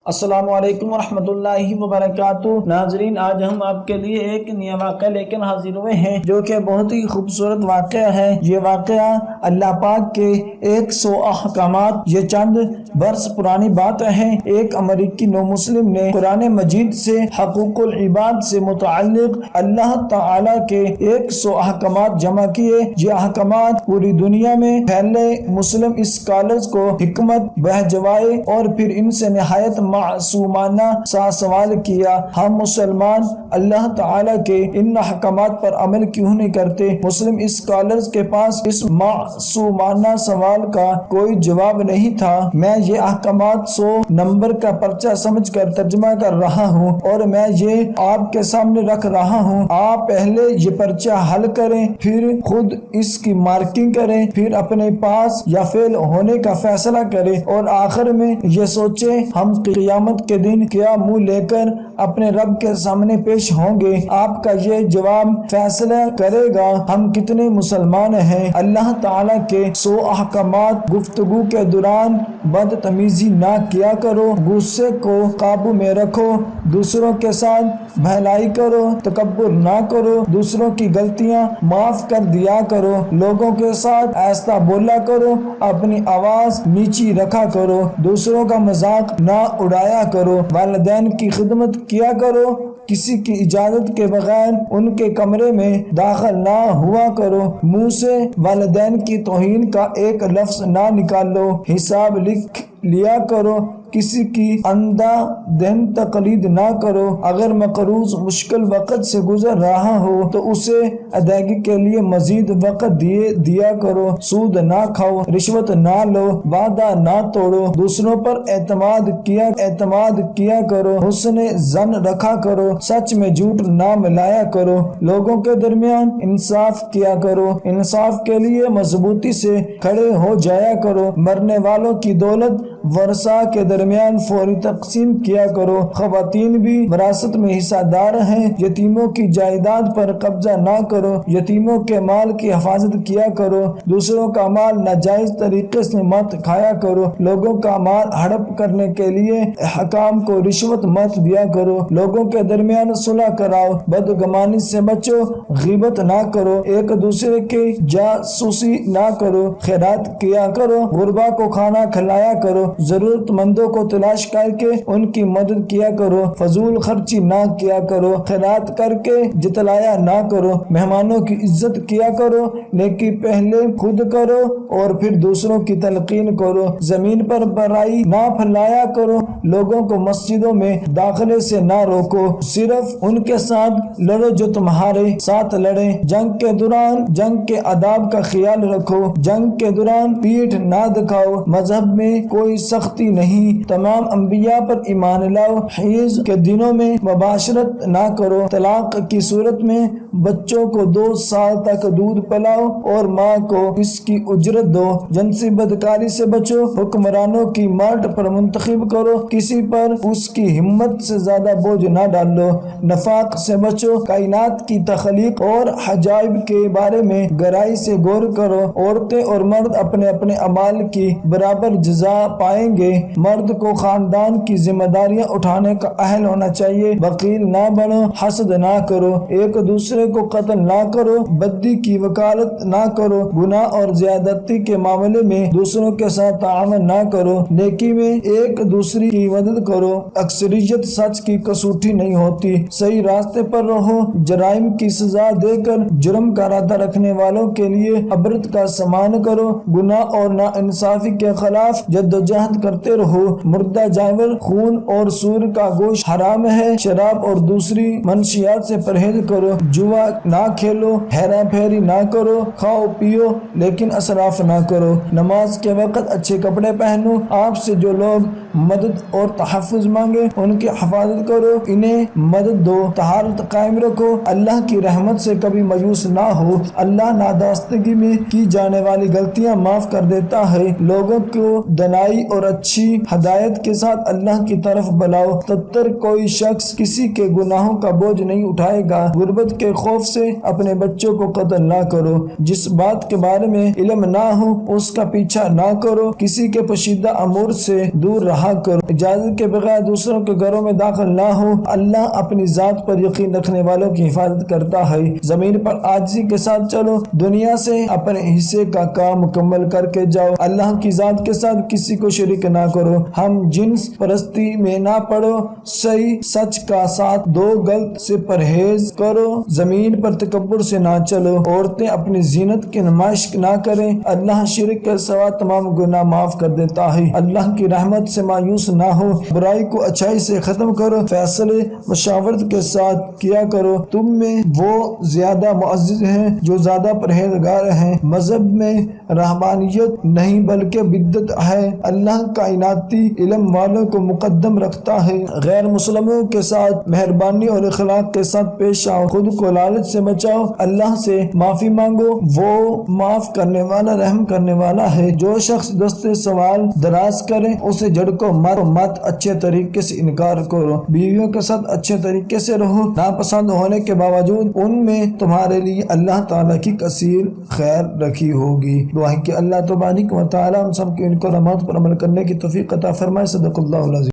السلام علیکم ورحمۃ اللہ وبرکاتہ۔ ناظرین، آج ہم آپ کے لیے ایک نیا واقعہ لے کر حاضر ہوئے ہیں جو کہ بہت ہی خوبصورت واقعہ ہے۔ یہ واقعہ اللہ پاک کے 100 احکامات، یہ چند برس پرانی بات ہے۔ ایک امریکی نو مسلم نے قرآن مجید سے حقوق العباد سے متعلق اللہ تعالی کے 100 احکامات جمع کیے۔ یہ احکامات پوری دنیا میں پھیلے مسلم اسکالرز کو حکمت بہجوائے اور پھر ان سے نہایت معصومانہ سا سوال کیا، ہم مسلمان اللہ تعالی کے ان احکامات پر عمل کیوں نہیں کرتے؟ مسلم اسکالرز کے پاس اس معصومانہ سوال کا کوئی جواب نہیں تھا۔ میں یہ احکامات 100 نمبر کا پرچہ سمجھ کر ترجمہ کر رہا ہوں اور میں یہ آپ کے سامنے رکھ رہا ہوں۔ آپ پہلے یہ پرچہ حل کریں، پھر خود اس کی مارکنگ کریں، پھر اپنے پاس یا فیل ہونے کا فیصلہ کریں اور آخر میں یہ سوچیں ہم قیامت کے دن کیا منہ لے کر اپنے رب کے سامنے پیش ہوں گے۔ آپ کا یہ جواب فیصلہ کرے گا ہم کتنے مسلمان ہیں۔ اللہ تعالیٰ کے 100 احکامات: گفتگو کے دوران بدتمیزی نہ کیا کرو، غصے کو قابو میں رکھو، دوسروں کے ساتھ بھلائی کرو، تکبر نہ کرو، دوسروں کی غلطیاں معاف کر دیا کرو، لوگوں کے ساتھ آہستہ بولا کرو، اپنی آواز نیچی رکھا کرو، دوسروں کا مذاق نہ اڑایا کرو، والدین کی خدمت کیا کرو، کسی کی اجازت کے بغیر ان کے کمرے میں داخل نہ ہوا کرو، منہ سے والدین کی توہین کا ایک لفظ نہ نکالو، حساب لکھ لیا کرو، کسی کی اندھا دھن تقلید نہ کرو، اگر مقروض مشکل وقت سے گزر رہا ہو تو اسے ادائیگی کے لیے مزید وقت دیا کرو، سود نہ کھاؤ، رشوت نہ لو، وعدہ نہ توڑو، دوسروں پر اعتماد کیا کرو، حسن ظن رکھا کرو، سچ میں جھوٹ نہ ملایا کرو، لوگوں کے درمیان انصاف کیا کرو، انصاف کے لیے مضبوطی سے کھڑے ہو جایا کرو، مرنے والوں کی دولت ورثاء کے درمیان فوری تقسیم کیا کرو، خواتین بھی وراثت میں حصہ دار ہیں، یتیموں کی جائیداد پر قبضہ نہ کرو، یتیموں کے مال کی حفاظت کیا کرو، دوسروں کا مال ناجائز طریقے سے مت کھایا کرو، لوگوں کا مال ہڑپ کرنے کے لیے حکام کو رشوت مت دیا کرو، لوگوں کے درمیان صلح کراؤ، بدگمانی سے بچو، غیبت نہ کرو، ایک دوسرے کی جاسوسی نہ کرو، خیرات کیا کرو، غربا کو کھانا کھلایا کرو، ضرورت مندوں کو تلاش کر کے ان کی مدد کیا کرو، فضول خرچی نہ کیا کرو، خیرات کر کے جتلایا نہ کرو، مہمانوں کی عزت کیا کرو، نیکی پہلے خود کرو اور پھر دوسروں کی تلقین کرو، زمین پر برائی نہ پھیلایا کرو، لوگوں کو مسجدوں میں داخلے سے نہ روکو، صرف ان کے ساتھ لڑو جو تمہارے ساتھ لڑیں، جنگ کے دوران جنگ کے آداب کا خیال رکھو، جنگ کے دوران پیٹھ نہ دکھاؤ، مذہب میں کوئی سختی نہیں، تمام انبیاء پر ایمان لاؤ، حیض کے دنوں میں مباشرت نہ کرو، طلاق کی صورت میں بچوں کو 2 سال تک دودھ پلاؤ اور ماں کو اس کی اجرت دو، جنسی بدکاری سے بچو، حکمرانوں کی مرد پر منتخب کرو، کسی پر اس کی ہمت سے زیادہ بوجھ نہ ڈالو، نفاق سے بچو، کائنات کی تخلیق اور عجائب کے بارے میں گہرائی سے غور کرو، عورتیں اور مرد اپنے اپنے اعمال کی برابر جزا پائیں گے، مرد کو خاندان کی ذمہ داریاں اٹھانے کا اہل ہونا چاہیے، بخیل نہ بنو، حسد نہ کرو، ایک دوسرے کو قتل نہ کرو، بدی کی وکالت نہ کرو، گناہ اور زیادتی کے معاملے میں دوسروں کے ساتھ تعاون نہ کرو، نیکی میں ایک دوسرے کی مدد کرو، اکثریت سچ کی کسوٹی نہیں ہوتی، صحیح راستے پر رہو، جرائم کی سزا دے کر جرم کا ارادہ رکھنے والوں کے لیے عبرت کا سامان کرو، گناہ اور ناانصافی کے خلاف جدوجہد کرتے رہو، مردہ جانور، خون اور سور کا گوشت حرام ہے، شراب اور دوسری منشیات سے پرہیز کرو، جوا نہ کھیلو، ہیرا پھیری نہ کرو، کھاؤ پیو لیکن اسراف نہ کرو، نماز کے وقت اچھے کپڑے پہنو، آپ سے جو لوگ مدد اور تحفظ مانگے ان کی حفاظت کرو، انہیں مدد دو، طہارت قائم رکھو، اللہ کی رحمت سے کبھی مایوس نہ ہو، اللہ نادانستگی میں کی جانے والی غلطیاں معاف کر دیتا ہے، لوگوں کو دنائی اور اچھی ہدایت کے ساتھ اللہ کی طرف بلاؤ، تتر کوئی شخص کسی کے گناہوں کا بوجھ نہیں اٹھائے گا، غربت کے خوف سے اپنے بچوں کو قتل نہ کرو، جس بات کے بارے میں علم نہ ہو اس کا پیچھا نہ کرو، کسی کے پوشیدہ امور سے دور رہا رہا کرو، اجازت کے بغیر دوسروں کے گھروں میں داخل نہ ہو۔ اللہ اپنی ذات پر یقین رکھنے والوں کی حفاظت کرتا ہے۔ زمین پر عاجزی کے ساتھ چلو، دنیا سے اپنے حصے کا کام مکمل کر کے جاؤ۔ اللہ کی ذات کے ساتھ کسی کو شریک نہ کرو۔ ہم جنس پرستی میں نہ پڑو، صحیح سچ کا ساتھ دو، غلط سے پرہیز کرو، زمین پر تکبر سے نہ چلو، عورتیں اپنی زینت کی نمائش نہ کریں۔ اللہ شرک کے سوا تمام گناہ معاف کر دیتا ہے۔ اللہ کی رحمت سے مایوس نہ ہو، برائی کو اچھائی سے ختم کرو، فیصلے مشاورت کے ساتھ کیا کرو۔ تم میں وہ زیادہ معزز ہیں جو زیادہ پرہیزگار ہیں۔ مذہب میں رہبانیت نہیں بلکہ بدعت ہے۔ اللہ کائناتی علم والوں کو مقدم رکھتا ہے۔ غیر مسلموں کے ساتھ مہربانی اور اخلاق کے ساتھ پیش آؤ، خود کو لالچ سے بچاؤ، اللہ سے معافی مانگو، وہ معاف کرنے والا رحم کرنے والا ہے۔ جو شخص دست سوال دراز کرے اسے جھڑکو مت، اچھے طریقے سے انکار کرو، بیویوں کے ساتھ اچھے طریقے سے رہو، ناپسند ہونے کے باوجود ان میں تمہارے لیے اللہ تعالیٰ کی کثیر خیر رکھی ہوگی۔ دعا ہے کہ اللہ تبارک و تعالیٰ ہم سب کو ان کو رحمت پر عمل کرنے کی توفیق عطا فرمائے۔ صدق اللہ العظیم۔